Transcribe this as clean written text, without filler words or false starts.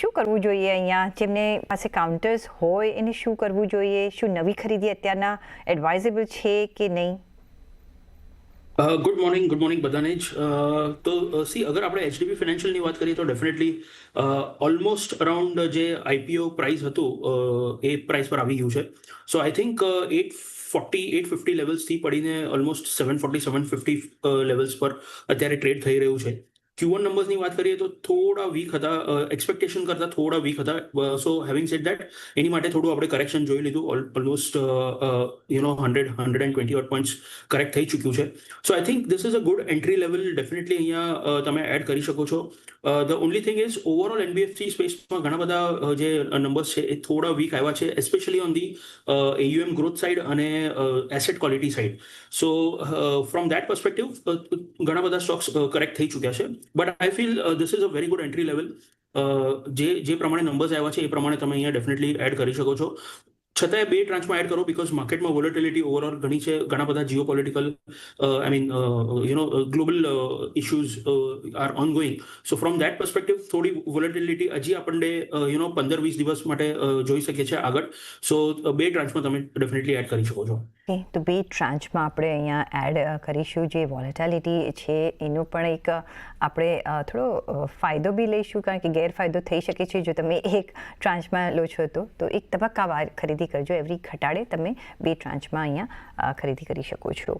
શું કરવું જોઈએ અહીંયા? જેમને પાસે કાઉન્ટર્સ હોય એને શું કરવું જોઈએ? શું નવી ખરીદી અત્યારના એડવાઇઝેબલ છે કે નહીં? ગુડ મોર્નિંગ બધાને જ સી અગર આપણે એચડીબી ફાઇનાન્શિયલની વાત કરીએ તો ડેફિનેટલી ઓલમોસ્ટ અરાઉન્ડ જે આઈપીઓ પ્રાઇસ હતું એ પ્રાઇસ પર આવી ગયું છે. સો આઈ થિંક 850 લેવલ્સથી પડીને ઓલમોસ્ટ 750 લેવલ્સ પર અત્યારે ટ્રેડ થઈ રહ્યું છે. Q1 નંબર્સની વાત કરીએ તો થોડા વીક હતા, એક્સપેક્ટેશન કરતાં થોડા વીક હતા. સો હેવિંગ સેડ દેટ એની માટે થોડું આપણે કરેક્શન જોઈ લીધું. ઓલમોસ્ટ 120 ઓટ પોઈન્ટ્સ કરેક્ટ થઈ ચૂક્યું છે. So I think this is a good entry level. Definitely અહીંયા તમે એડ કરી શકો છો. The only thing is overall NBFC સ્પેસમાં ઘણા બધા જે નંબર્સ છે એ થોડા વીક આવ્યા છે, especially on the AUM growth side અને asset quality side. So from that perspective ઘણા બધા સ્ટોક્સ કરેક્ટ થઈ ચૂક્યા છે. But I feel this is a very good entry level. જે પ્રમાણે નંબર્સ આવ્યા છે એ પ્રમાણે તમે અહીંયા ડેફિનેટલી એડ કરી શકો છો. છતાંય બે ટ્રાન્ચમાં એડ કરો, બીકોઝ માર્કેટમાં વોલેટિલિટી ઓવરઓલ ઘણી છે. ઘણા બધા geopolitical global issues are ongoing. So from that perspective થોડી વોલેટિલિટી હજી આપણને 15-20 દિવસ માટે જોઈ શકીએ છીએ આગળ. સો બે ટ્રાન્ચમાં તમે ડેફિનેટલી એડ કરી શકો છો. તો બે ટ્રાન્ચમાં આપણે અહીંયા એડ કરીશું. જે વોલેટિલિટી છે એનો પણ એક આપણે થોડો ફાયદો બી લઈશું, કારણ કે ગેરફાયદો થઈ શકે છે જો તમે એક ટ્રાન્ચમાં લો છો તો એક તબક્કાવાર ખરીદી કરજો. એવરી ઘટાડે તમે બે ટ્રાન્ચમાં અહીંયા ખરીદી કરી શકો છો.